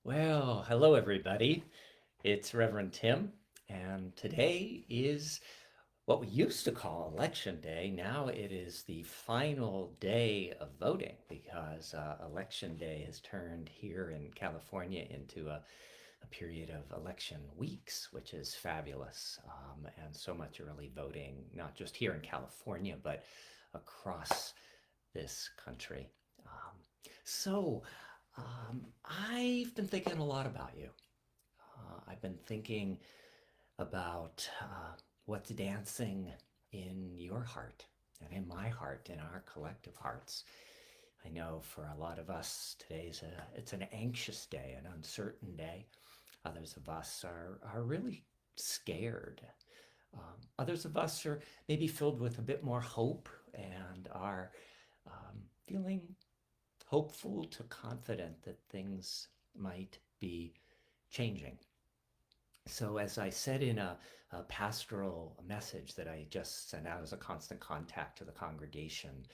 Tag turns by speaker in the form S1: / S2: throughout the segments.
S1: Well, hello everybody. It's Reverend Tim, and today is what we used to call Election Day. Now it is the final day of voting because Election Day has turned here in California into a period of election weeks, which is fabulous. And so much early voting, not just here in California, but across this country. Um, so, I've been thinking a lot about you. I've been thinking about what's dancing in your heart and in my heart, in our collective hearts. I know for a lot of us, it's an anxious day, an uncertain day. Others of us are really scared. Others of us are maybe filled with a bit more hope and are feeling hopeful to confident that things might be changing. So, as I said in a pastoral message that I just sent out as a constant contact to the congregation,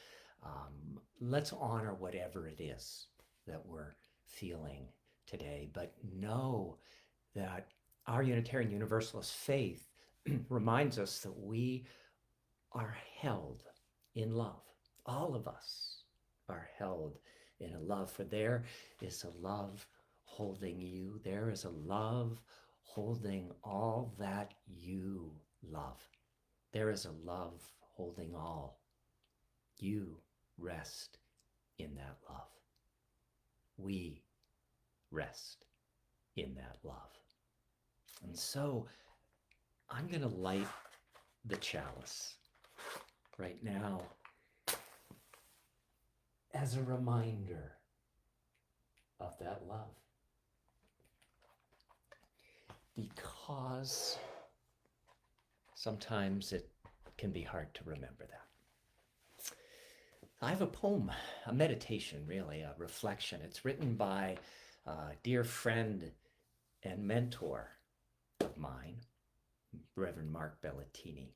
S1: let's honor whatever it is that we're feeling today, but know that our Unitarian Universalist faith reminds us that we are held in love. All of us are held in a love, for there is a love holding you. There is a love holding all that you love. There is a love holding all. You rest in that love. We rest in that love. And so I'm going to light the chalice right now as a reminder of that love. Because sometimes it can be hard to remember that. I have a poem, a meditation, really, a reflection. It's written by a dear friend and mentor of mine, Reverend Mark Bellatini.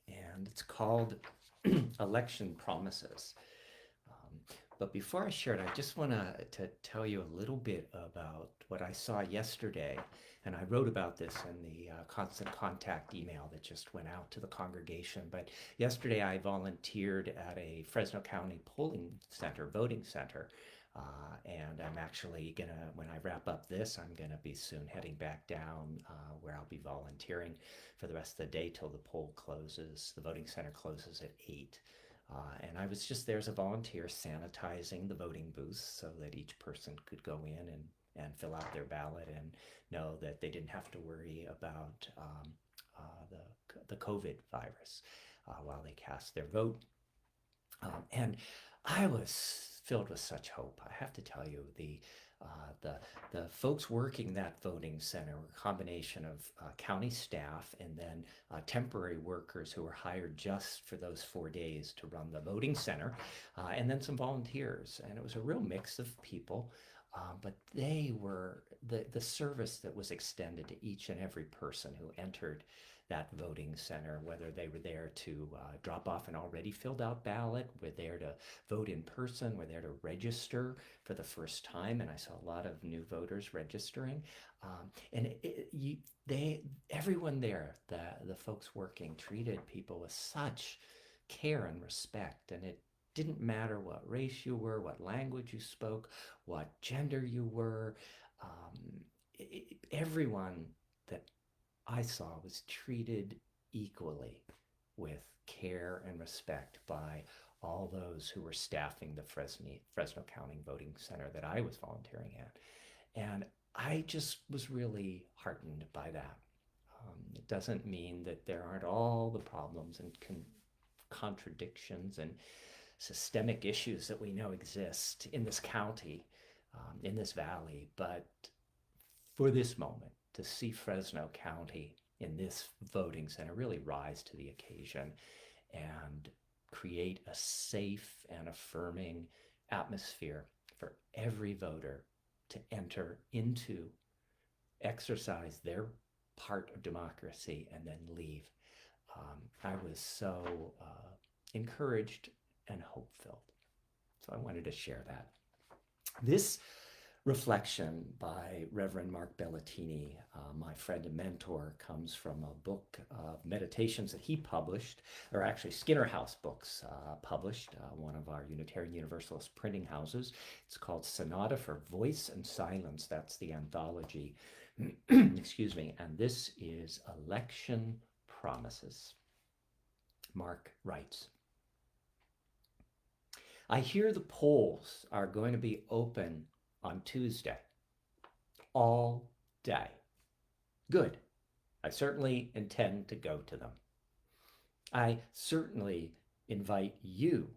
S1: And it's called Election Promises. But before I share it, I just want to tell you a little bit about what I saw yesterday. And I wrote about this in the constant contact email that just went out to the congregation. But yesterday I volunteered at a Fresno County polling center, voting center. And I'm actually going to, when I wrap up this, I'm going to be soon heading back down where I'll be volunteering for the rest of the day till the poll closes. The voting center closes at 8. And I was just there as a volunteer sanitizing the voting booths so that each person could go in and fill out their ballot and know that they didn't have to worry about the COVID virus while they cast their vote. And I was filled with such hope. I have to tell you, the folks working that voting center were a combination of county staff and then temporary workers who were hired just for those 4 days to run the voting center, and then some volunteers. And it was a real mix of people. But they were the service that was extended to each and every person who entered that voting center, whether they were there to drop off an already filled out ballot, were there to vote in person, were there to register for the first time, and I saw a lot of new voters registering. Everyone there, the folks working, treated people with such care and respect, and it didn't matter what race you were, what language you spoke, what gender you were. Everyone that I saw was treated equally with care and respect by all those who were staffing the Fresno County Voting Center that I was volunteering at. And I just was really heartened by that. It doesn't mean that there aren't all the problems and contradictions and systemic issues that we know exist in this county, in this valley, but for this moment, to see Fresno County in this voting center really rise to the occasion and create a safe and affirming atmosphere for every voter to enter into, exercise their part of democracy, and then leave. I was so encouraged and hope filled. So I wanted to share that. This reflection by Reverend Mark Bellatini, my friend and mentor, comes from a book of meditations that he published, or actually Skinner House Books published, one of our Unitarian Universalist printing houses. It's called Sonata for Voice and Silence. That's the anthology. Excuse me. And this is Election Promises. Mark writes, I hear the polls are going to be open on Tuesday, all day. Good. I certainly intend to go to them. I certainly invite you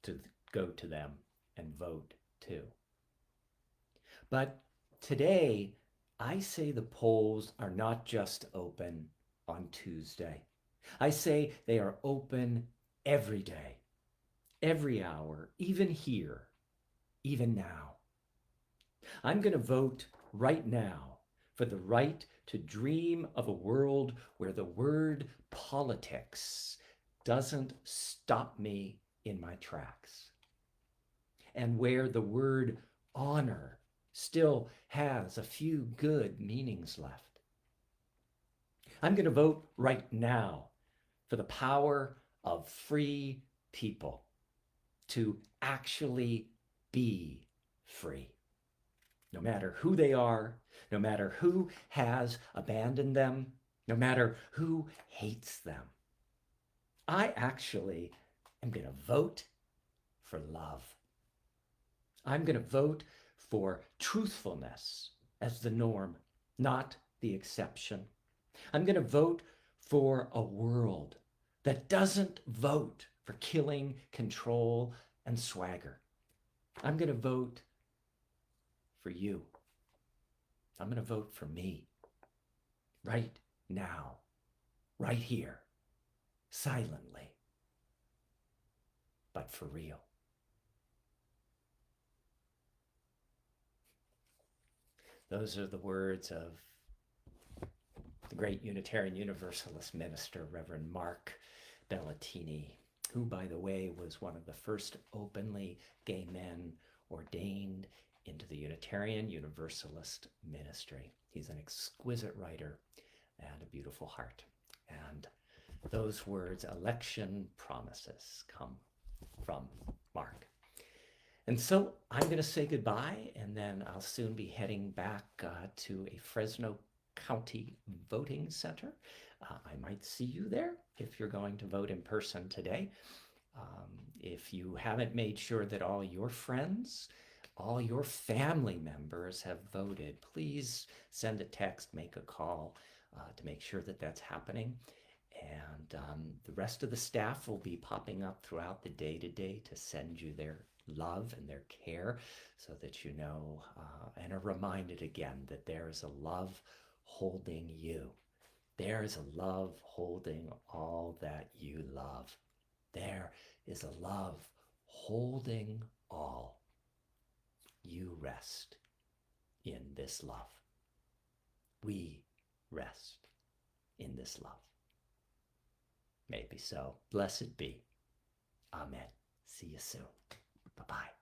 S1: to go to them and vote too. But today, I say the polls are not just open on Tuesday. I say they are open every day, every hour, even here, even now. I'm going to vote right now for the right to dream of a world where the word politics doesn't stop me in my tracks, and where the word honor still has a few good meanings left. I'm going to vote right now for the power of free people to actually be free. No matter who they are, no matter who has abandoned them, no matter who hates them. I actually am going to vote for love. I'm going to vote for truthfulness as the norm, not the exception. I'm going to vote for a world that doesn't vote for killing, control, and swagger. I'm going to vote for you. I'm going to vote for me right now, right here, silently, but for real. Those are the words of the great Unitarian Universalist minister, Reverend Mark Bellatini, who, by the way, was one of the first openly gay men ordained into the Unitarian Universalist ministry. He's an exquisite writer and a beautiful heart. And those words, election promises, come from Mark. And so I'm going to say goodbye, and then I'll soon be heading back to a Fresno County voting center. I might see you there if you're going to vote in person today. If you haven't made sure that all your friends, all your family members have voted, please send a text, make a call to make sure that that's happening. And the rest of the staff will be popping up throughout the day today to send you their love and their care so that you know and are reminded again that there is a love holding you. There is a love holding all that you love. There is a love holding all. You rest in this love. We rest in this love. May it be so. Blessed be. Amen. See you soon. Bye-bye.